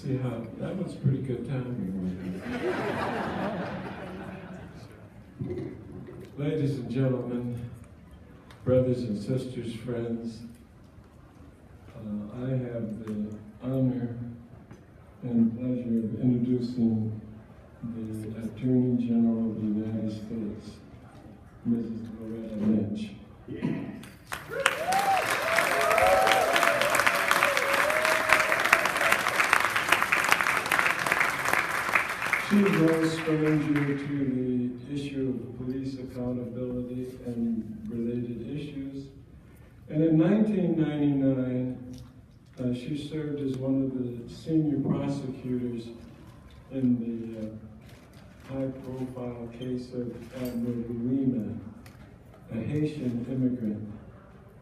See how, that was pretty good timing. Ladies and gentlemen, brothers and sisters, friends, I have the honor and pleasure of introducing the Attorney General of the United States, Mrs. Loretta Lynch. She's no stranger to the issue of police accountability and related issues. And in 1999, she served as one of the senior prosecutors in the high-profile case of Admiral Lima, a Haitian immigrant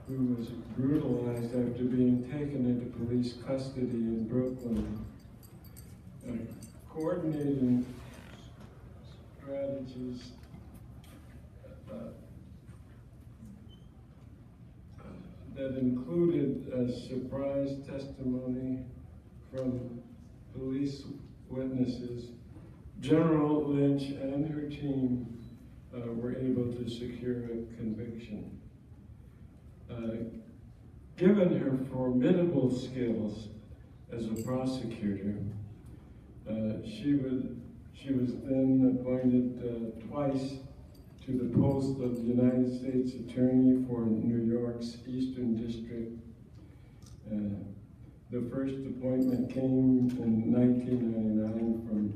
who was brutalized after being taken into police custody in Brooklyn. Coordinating strategies that included a surprise testimony from police witnesses, General Lynch and her team were able to secure a conviction. Given her formidable skills as a prosecutor, she was then appointed twice to the post of the United States Attorney for New York's Eastern District. The first appointment came in 1999 from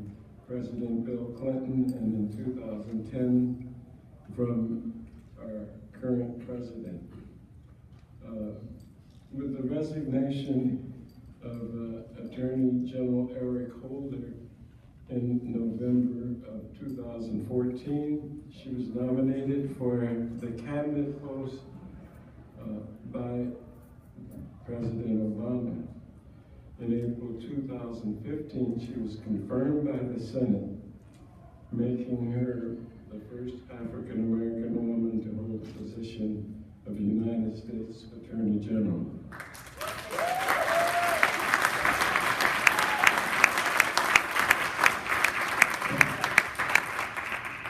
President Bill Clinton, and in 2010 from our current president. With the resignation of Attorney General Eric Holder in November of 2014, she was nominated for the cabinet post by President Obama. In April 2015, she was confirmed by the Senate, making her the first African-American woman to hold the position of United States Attorney General.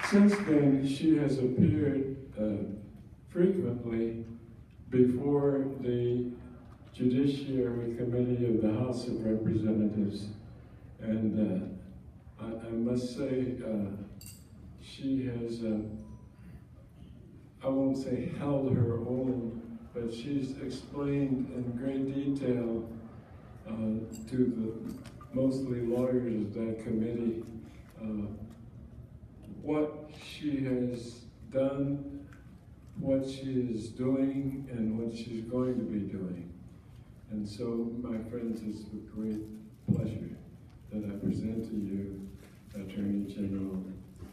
Since then, she has appeared frequently before the Judiciary Committee of the House of Representatives. And I must say, she has, I won't say held her own, but she's explained in great detail to the mostly lawyers of that committee what she has done, what she is doing, and what she's going to be doing. And so, my friends, it's with great pleasure that I present to you Attorney General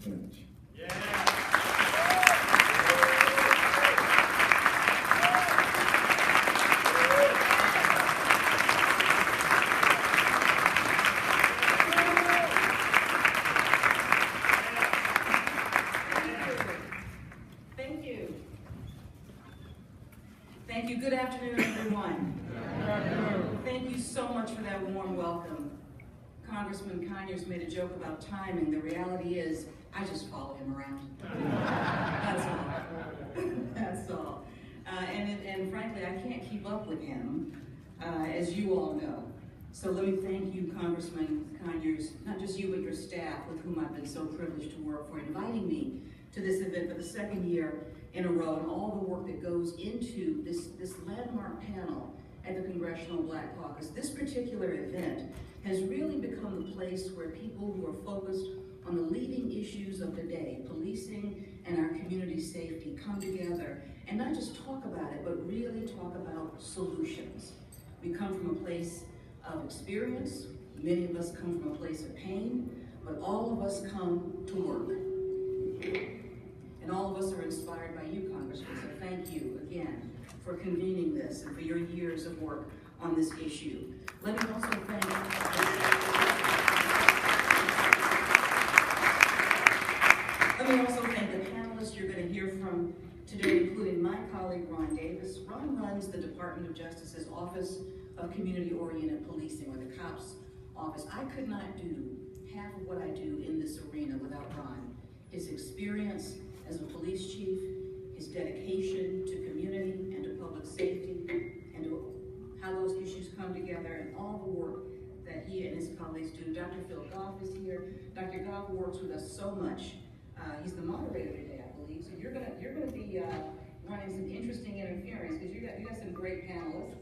Lynch. Yeah. Thank you. Good afternoon, everyone. Thank you so much for that warm welcome. Congressman Conyers made a joke about timing. The reality is, I just follow him around. That's all. That's all. And frankly, I can't keep up with him, as you all know. So let me thank you, Congressman Conyers, not just you, but your staff, with whom I've been so privileged to work, for inviting me to this event for the second year in a row, and all the work that goes into this landmark panel at the Congressional Black Caucus. This particular event has really become the place where people who are focused on the leading issues of the day, policing and our community safety, come together and not just talk about it, but really talk about solutions. We come from a place of experience. Many of us come from a place of pain, but all of us come to work. And all of us are inspired by you, Congressman, so thank you again for convening this and for your years of work on this issue. Let me also thank the panelists you're going to hear from today, including my colleague, Ron Davis. Ron runs the Department of Justice's Office of Community-Oriented Policing, or the COPS office. I could not do half of what I do in this arena without Ron. His experience as a police chief, his dedication to community and to public safety, and to how those issues come together, and all the work that he and his colleagues do. Dr. Phillip Goff is here. Dr. Goff works with us so much. He's the moderator today, I believe. So you're gonna be running some interesting interference because you got some great panelists,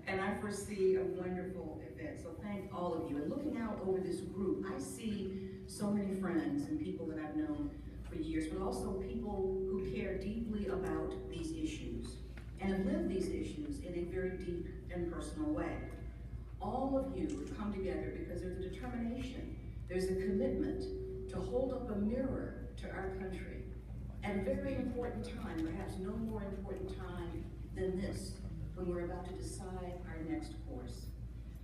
and I foresee a wonderful event. So thank all of you. And looking out over this group, I see so many friends and people that I've known for years, but also people who care deeply about these issues and have lived these issues in a very deep and personal way. All of you have come together because there's a determination, there's a commitment to hold up a mirror to our country at a very important time, perhaps no more important time than this, when we're about to decide our next course.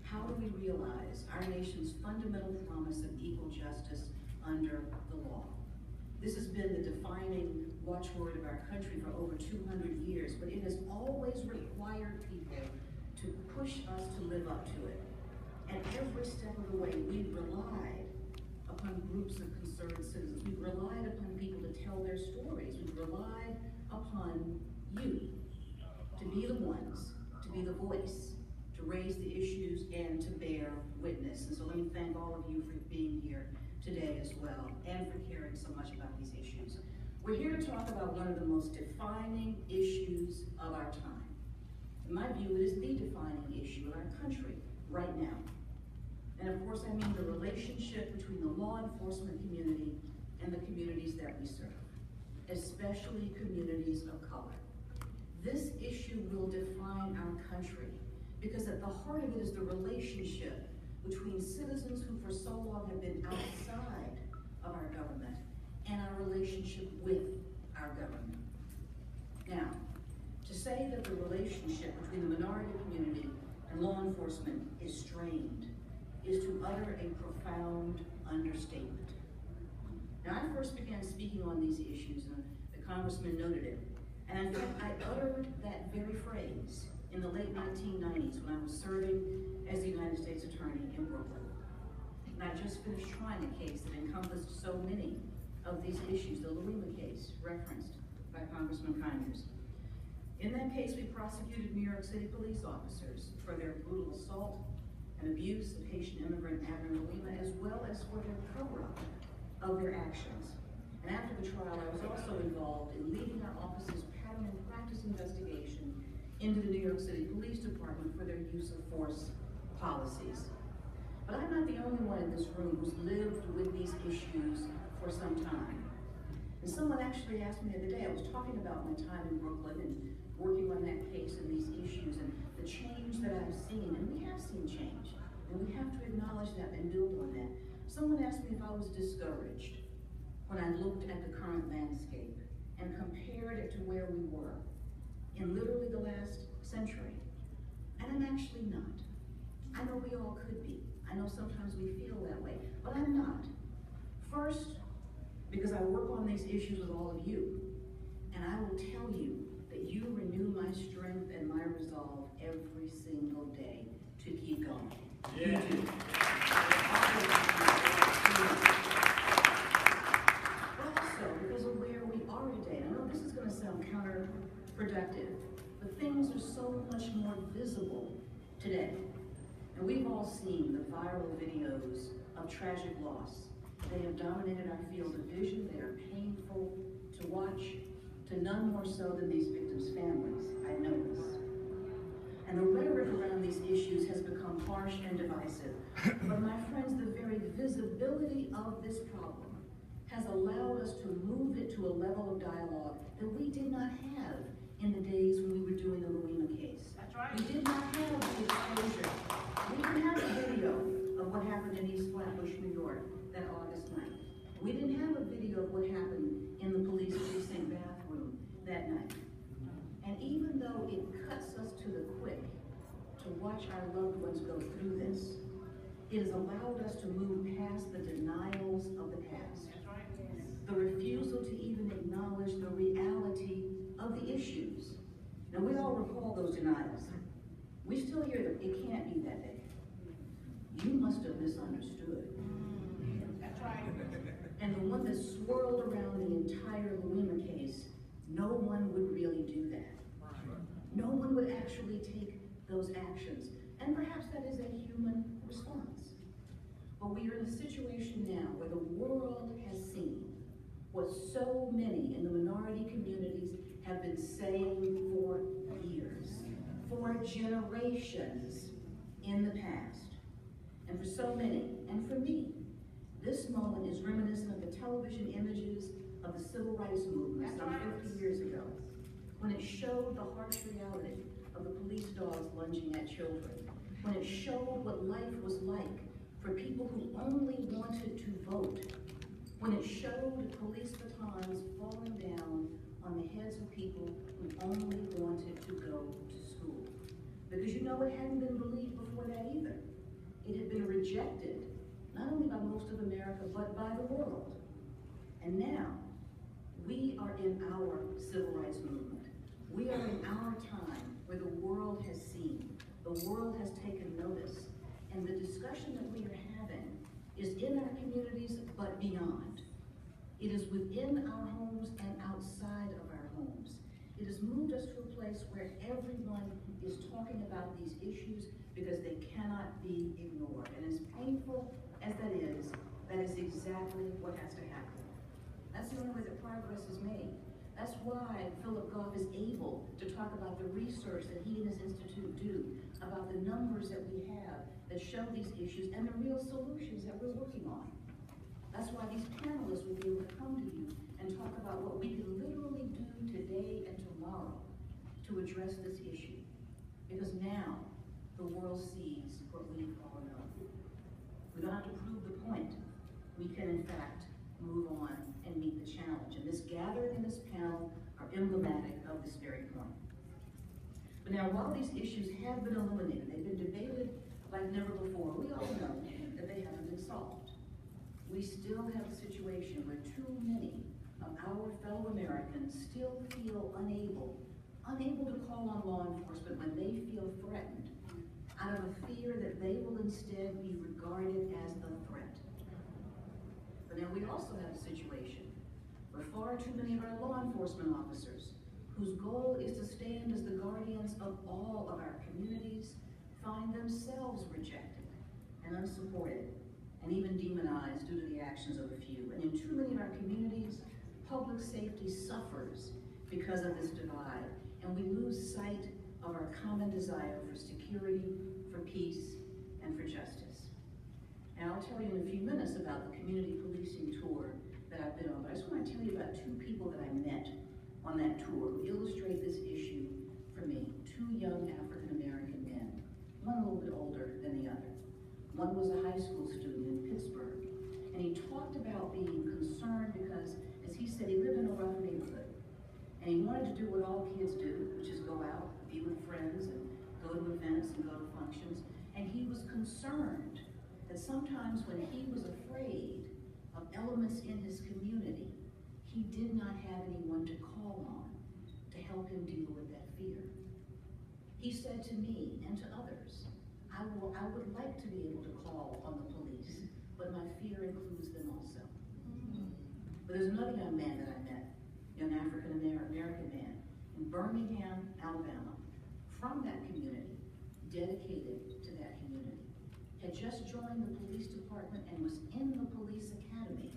How do we realize our nation's fundamental promise of equal justice under the law? This has been the defining watchword of our country for over 200 years, but it has always required people to push us to live up to it. And every step of the way, we've relied upon groups of concerned citizens. We've relied upon people to tell their stories. We've relied upon you to be the ones, to be the voice, to raise the issues and to bear witness. And so let me thank all of you for being here today as well, and for caring so much about these issues. We're here to talk about one of the most defining issues of our time. In my view, it is the defining issue of our country right now. And of course, I mean the relationship between the law enforcement community and the communities that we serve, especially communities of color. This issue will define our country because at the heart of it is the relationship between citizens who for so long have been outside of our government and our relationship with our government. Now, to say that the relationship between the minority community and law enforcement is strained is to utter a profound understatement. Now, I first began speaking on these issues, and the congressman noted it, and in fact, I uttered that very phrase in the late 1990s when I was serving as the United States Attorney in Brooklyn. And I just finished trying a case that encompassed so many of these issues, the Louima case referenced by Congressman Conyers. In that case, we prosecuted New York City police officers for their brutal assault and abuse of Haitian immigrant Abner Louima, as well as for their cover-up of their actions. And after the trial, I was also involved in leading our office's pattern and practice investigation into the New York City Police Department for their use of force policies. But I'm not the only one in this room who's lived with these issues for some time. And someone actually asked me the other day, I was talking about my time in Brooklyn and working on that case and these issues and the change that I've seen, and we have seen change, and we have to acknowledge that and build on that. Someone asked me if I was discouraged when I looked at the current landscape and compared it to where we were in literally the last century. And I'm actually not. I know we all could be. I know sometimes we feel that way, but I'm not. First, because I work on these issues with all of you, and I will tell you that you renew my strength and my resolve every single day to keep going. Yeah. You do. But also because of where we are today. I know this is going to sound counterproductive, but things are so much more visible today. And we've all seen the viral videos of tragic loss. They have dominated our field of vision. They are painful to watch, to none more so than these victims' families, I know this. And the rhetoric around these issues has become harsh and divisive. But my friends, the very visibility of this problem has allowed us to move it to a level of dialogue that we did not have in the days when we were doing the Louima case. That's right. We did not have the exposure. We didn't have a video of what happened in East Flatbush, New York, that August night. We didn't have a video of what happened in the police precinct bathroom that night. And even though it cuts us to the quick to watch our loved ones go through this, it has allowed us to move past the denials of the past. The refusal to even acknowledge the reality of the issues. Now, we all recall those denials. We still hear them. It can't be that big. You must have missed those actions. And perhaps that is a human response. But we are in a situation now where the world has seen what so many in the minority communities have been saying for years, for generations in the past. And for so many, and for me, this moment is reminiscent of the television images of the civil rights movement some 50 years ago, when it showed the harsh reality of the police dogs lunging at children, when it showed what life was like for people who only wanted to vote, when it showed police batons falling down on the heads of people who only wanted to go to school. Because you know, it hadn't been believed before that either. It had been rejected, not only by most of America, but by the world. And now, we are in our civil rights movement. We are in our time where the world has seen, the world has taken notice, and the discussion that we are having is in our communities, but beyond. It is within our homes and outside of our homes. It has moved us to a place where everyone is talking about these issues because they cannot be ignored. And as painful as that is exactly what has to happen. That's the only way that progress is made. That's why Phillip Goff is able to talk about the research that he and his institute do, about the numbers that we have that show these issues and the real solutions that we're working on. That's why these panelists will be able to come to you and talk about what we can literally do today and tomorrow to address this issue. Because now the world sees what we all know. We don't have to prove the point. We can, in fact, move on and meet the challenge. And this gathering and this panel are emblematic of this very point. But now, while these issues have been illuminated, they've been debated like never before, we all know that they haven't been solved. We still have a situation where too many of our fellow Americans still feel unable to call on law enforcement when they feel threatened, out of a fear that they will instead be regarded as a threat. But now we also have a situation where far too many of our law enforcement officers, whose goal is to stand as the guardians of all of our communities, find themselves rejected and unsupported and even demonized due to the actions of a few. And in too many of our communities, public safety suffers because of this divide, and we lose sight of our common desire for security, for peace, and for justice. And I'll tell you in a few minutes about the community policing tour that I've been on, but I just want to tell you about two people that I met on that tour who illustrate this issue for me. Two young African-American men, one a little bit older than the other. One was a high school student in Pittsburgh, and he talked about being concerned because, as he said, he lived in a rough neighborhood, and he wanted to do what all kids do, which is go out, be with friends, and go to events and go to functions, and he was concerned that sometimes when he was afraid of elements in his community, he did not have anyone to call on to help him deal with that fear. He said to me and to others, I would like to be able to call on the police, but my fear includes them also. But there's another young man that I met, young African-American man, in Birmingham, Alabama, from that community, dedicated to that community, had just joined the police department and was in the police academy.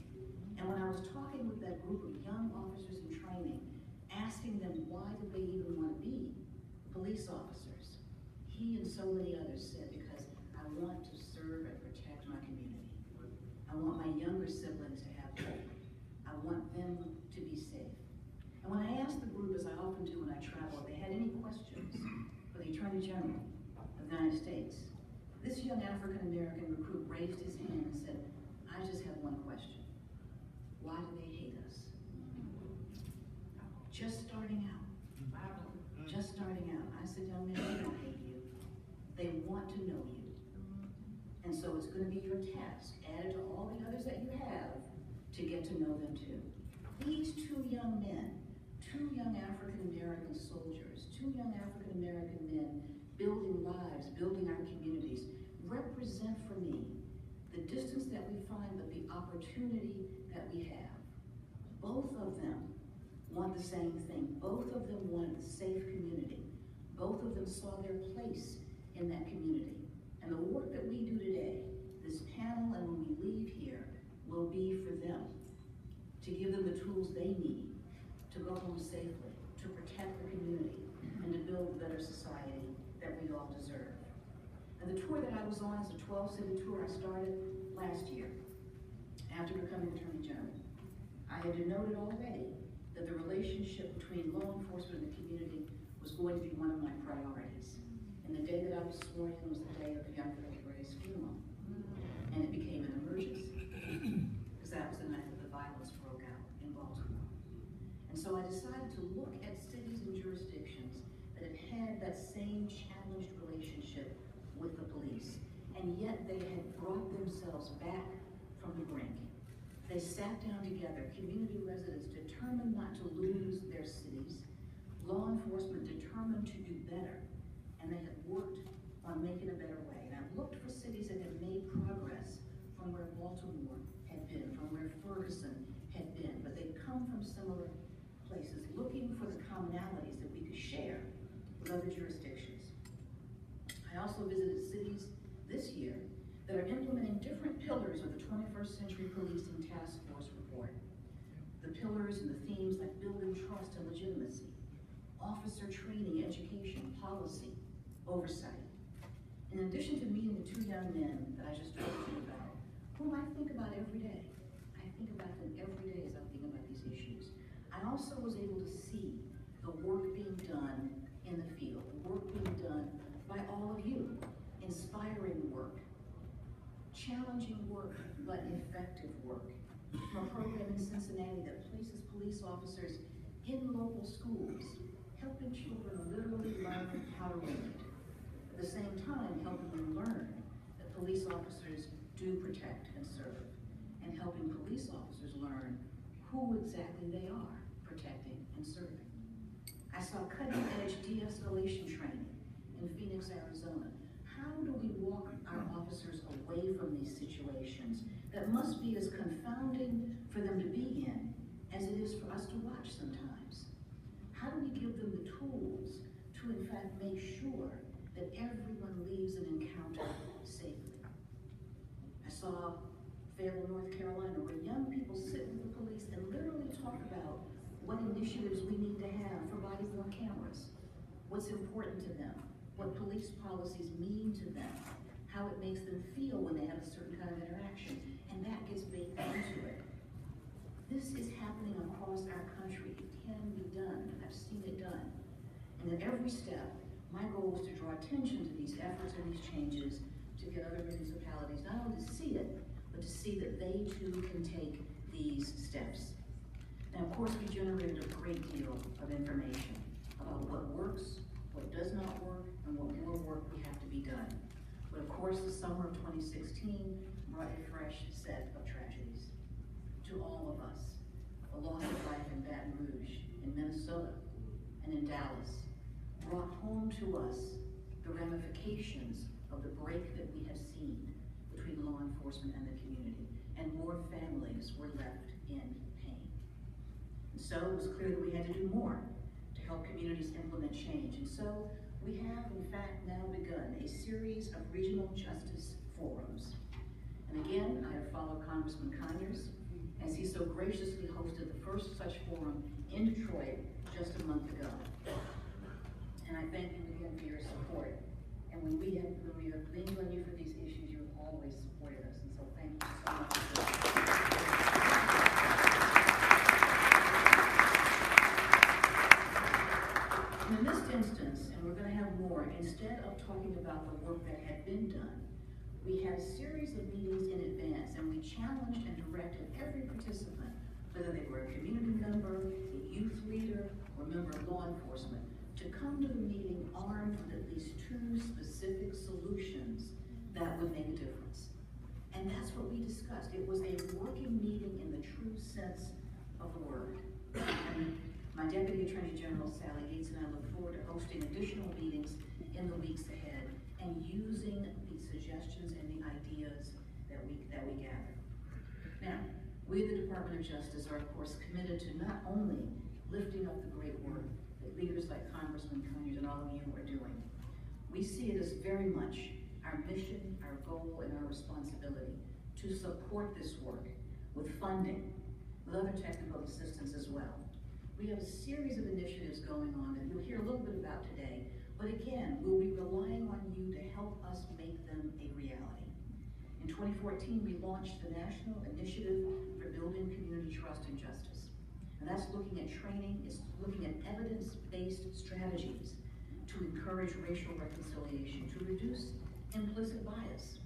And when I was talking with that group of young officers in training, asking them why did they even want to be police officers, he and so many others said, because I want to serve and protect my community. I want my younger siblings to have hope. I want them to be safe. And when I asked the group, as I often do when I travel, if they had any questions for the Attorney General of the United States, this young African-American recruit raised his hand and said, I just have one question. Why do they hate us? Just starting out. Just starting out. I said, young man, they don't hate you. They want to know you. And so it's going to be your task, added to all the others that you have, to get to know them too. These two young men, two young African-American soldiers, two young African-American men building lives, building our communities, represent for me the distance that we find, but the opportunity that we have. Both of them want the same thing. Both of them want a safe community. Both of them saw their place in that community. And the work that we do today, this panel and when we leave here, will be for them, to give them the tools they need to go home safely, to protect the community, and to build a better society that we all deserve. And the tour that I was on is a 12-city tour I started last year after becoming Attorney General. I had denoted already that the relationship between law enforcement and the community was going to be one of my priorities. And the day that I was sworn in was the day of the young Phillip Gray's funeral. And it became an emergency, because that was the night that the violence broke out in Baltimore. And so I decided to look at cities and jurisdictions that had had that same challenged relationship with the police, and yet they had brought themselves back from the brink. They sat down together, community residents determined not to lose their cities, law enforcement determined to do better, and they had worked on making a better way. And I looked for cities that had made progress from where Baltimore had been, from where Ferguson had been, but they'd come from similar places, looking for the commonalities that we could share with other jurisdictions. I also visited cities this year that are implementing different pillars of the 21st Century Policing Task Force report. The pillars and the themes like building trust and legitimacy, officer training, education, policy, oversight. In addition to meeting the two young men that I just told you about, whom I think about every day. I think about them every day as I think about these issues. I also was able to see the work being done in the field, the work being done by all of you, inspiring work, challenging work, but effective work. From a program in Cincinnati that places police officers in local schools, helping children literally learn how to read. At the same time, helping them learn that police officers do protect and serve, and helping police officers learn who exactly they are protecting and serving. I saw cutting-edge de-escalation training in Phoenix, Arizona. How do we walk our officers away from these situations that must be as confounding for them to be in as it is for us to watch sometimes? How do we give them the tools to, in fact, make sure that everyone leaves an encounter safely? I saw Fayetteville, North Carolina, where young people sit with the police and literally talk about what initiatives we need to have for body-worn cameras, what's important to them, what police policies mean to them, how it makes them feel when they have a certain kind of interaction, and that gets baked into it. This is happening across our country. It can be done. I've seen it done. And at every step, my goal was to draw attention to these efforts and these changes to get other municipalities not only to see it, but to see that they too can take these steps. Now, of course, we generated a great deal of information about what works, what does not work, and what more work we have to be done. But of course, the summer of 2016 brought a fresh set of tragedies to all of us. The loss of life in Baton Rouge, in Minnesota, and in Dallas brought home to us the ramifications of the break that we have seen between law enforcement and the community, and more families were left in pain. And so it was clear that we had to do more to help communities implement change. And so we have, in fact, now begun a series of regional justice forums. And again, I have followed Congressman Conyers as he so graciously hosted the first such forum in Detroit just a month ago. And I thank you again for your support. And when we have leaned on you for these issues, you have always supported us. And so thank you so much. And in this instance, and we're going to have more, instead of talking about the work that had been done, we had a series of meetings in advance, and we challenged and directed every participant, whether they were a community member, a youth leader, or a member of law enforcement, to come to the meeting armed with at least two specific solutions that would make a difference. And that's what we discussed. It was a working meeting in the true sense of the word. And my Deputy Attorney General, Sally Yates, and I look forward to hosting additional meetings in the weeks ahead and using the suggestions and the ideas that we gather. Now, we at the Department of Justice are, of course, committed to not only lifting up the great work that leaders like Congressman Conyers and all of you are doing. We see it as very much our mission, our goal, and our responsibility to support this work with funding, with other technical assistance as well. We have a series of initiatives going on that you'll hear a little bit about today, but again, we'll be relying on you to help us make them a reality. In 2014, we launched the National Initiative for Building Community Trust and Justice. And that's looking at training, it's looking at evidence-based strategies to encourage racial reconciliation, to reduce implicit bias.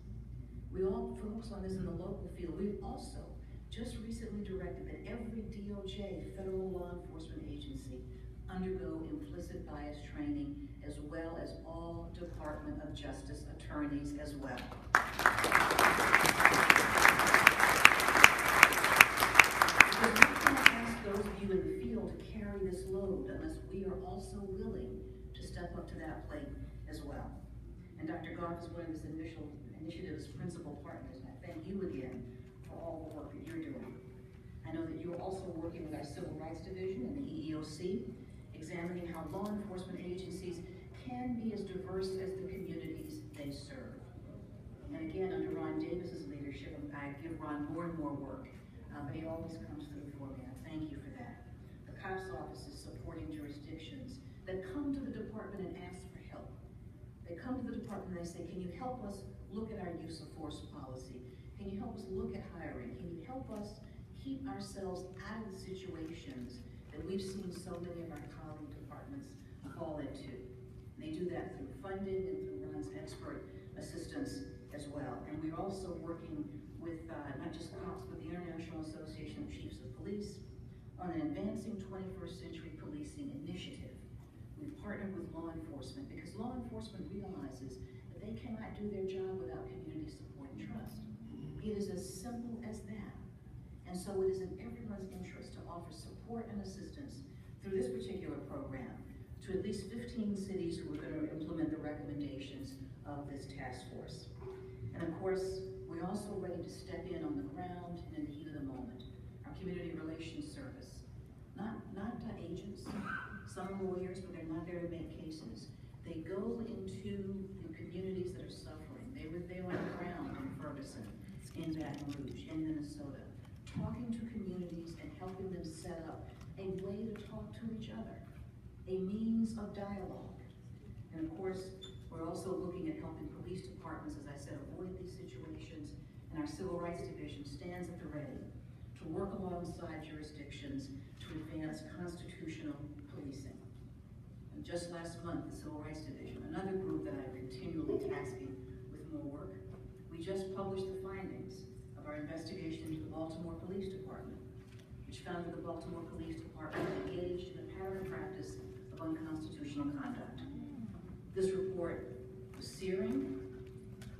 We all focus on this in the local field. We've also just recently directed that every DOJ federal law enforcement agency undergo implicit bias training, as well as all Department of Justice attorneys as well. Because we can't ask those of you in the field to carry this load unless we are also willing to step up to that plate as well. And Dr. Goff is one of this initiative's principal partners, and I thank you again for all the work that you're doing. I know that you're also working with our Civil Rights Division and the EEOC, examining how law enforcement agencies can be as diverse as the communities they serve. And again, under Ron Davis's leadership, I give Ron more and more work, but he always comes through for me. I thank you for that. The COPS office is supporting jurisdictions that come to the department and ask for help. They come to the department and they say, can you help us look at our use of force policy? Can you help us look at hiring? Can you help us keep ourselves out of the situations that we've seen so many of our colleague departments fall into? And they do that through funding and through Ron's expert assistance as well. And we're also working with not just COPS, but the International Association of Chiefs of Police on an Advancing 21st Century Policing initiative. We've partnered with law enforcement because law enforcement realizes that they cannot do their job without community support and trust. It is as simple as that. And so it is in everyone's interest to offer support and assistance through this particular program to at least 15 cities who are going to implement the recommendations of this task force. And of course, we're also ready to step in on the ground and in the heat of the moment. Our community relations service, not agents, some are lawyers, but they're not there to make cases. They go into the communities that are suffering. They were there on the ground in Ferguson, in Baton Rouge, in Minnesota, talking to communities and helping them set up a way to talk to each other, a means of dialogue. And of course, we're also looking at helping police departments, as I said, avoid these situations, and our Civil Rights Division stands at the ready to work alongside jurisdictions to advance constitutional policing. And just last month, the Civil Rights Division, another group that I'm continually tasking with more work, we just published the findings of our investigation into the Baltimore Police Department, which found that the Baltimore Police Department engaged in a pattern practice of unconstitutional conduct. This report was searing,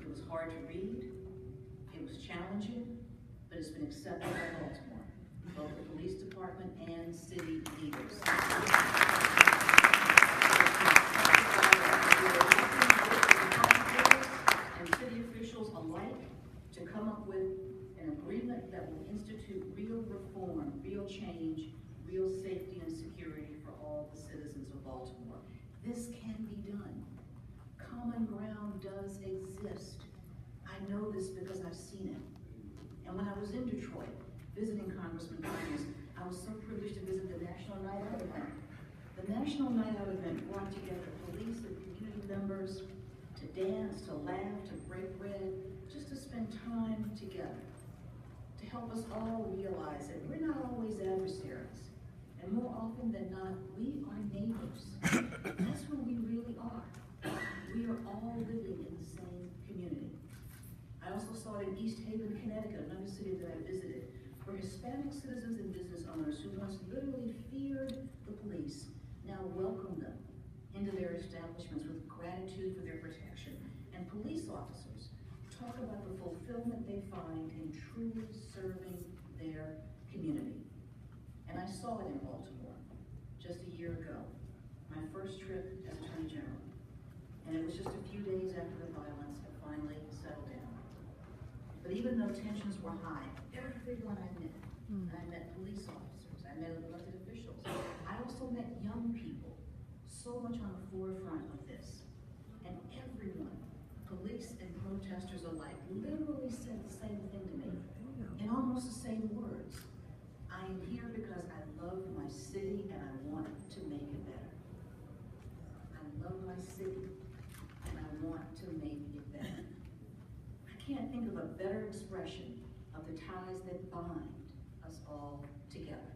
it was hard to read, it was challenging, but it's been accepted by Baltimore, both the police department and city leaders. And city officials alike to come up with an agreement that will institute real reform, real change, real safety and security for all the citizens of Baltimore. This can be done. Common ground does exist. I know this because I've seen it. And when I was in Detroit, visiting Congressman Conyers, I was so privileged to visit the National Night Out event. The National Night Out event brought together police and community members to dance, to laugh, to break bread, just to spend time together, to help us all realize that we're not always adversaries. And more often than not, we are neighbors. That's who we really are. We are all living in the same community. I also saw it in East Haven, Connecticut, another city that I visited, where Hispanic citizens and business owners who once literally feared the police now welcome them into their establishments with gratitude for their protection. And police officers talk about the fulfillment they find in truly serving their community. And I saw it in Baltimore just a year ago, my first trip as Attorney General. And it was just a few days after the violence had finally settled down. But even though tensions were high, everyone I met, and I met police officers, I met elected officials, I also met young people so much on the forefront of this. And everyone, police and protesters alike, literally said the same thing to me in almost the same words. I am here because I love my city and I want to make it better. I love my city and I want to make it better. I can't think of a better expression of the ties that bind us all together.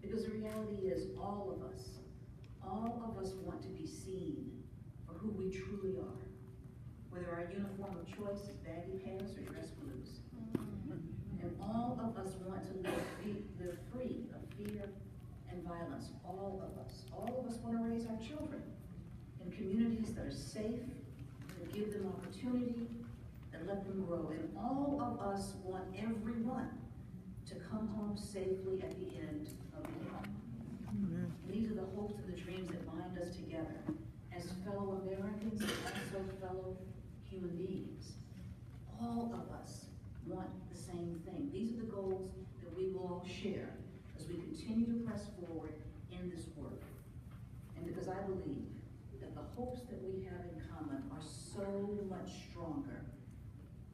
Because the reality is all of us want to be seen for who we truly are. Whether our uniform of choice is baggy pants or dress blues. And all of us want to live free of fear and violence. All of us want to raise our children in communities that are safe, that give them opportunity, that let them grow. And all of us want everyone to come home safely at the end of the day. These are the hopes and the dreams that bind us together as fellow Americans and also fellow human beings. All of us want the same thing. These are the goals that we will all share as we continue to press forward in this work. And because I believe that the hopes that we have in common are so much stronger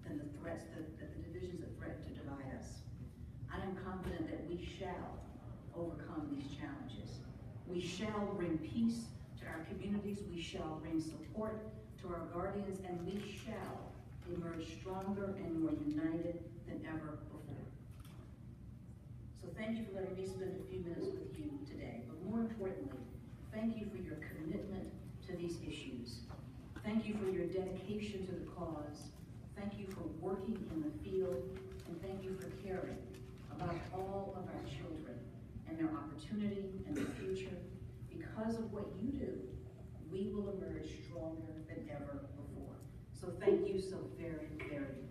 than the threats, the divisions that threaten to divide us. I am confident that we shall overcome these challenges. We shall bring peace to our communities. We shall bring support to our guardians, and we shall emerge stronger and more united than ever before. So thank you for letting me spend a few minutes with you today. But more importantly, thank you for your commitment to these issues. Thank you for your dedication to the cause. Thank you for working in the field, and thank you for caring about all of our children and their opportunity and their future. Because of what you do, we will emerge stronger than ever before. So thank you so very, very much.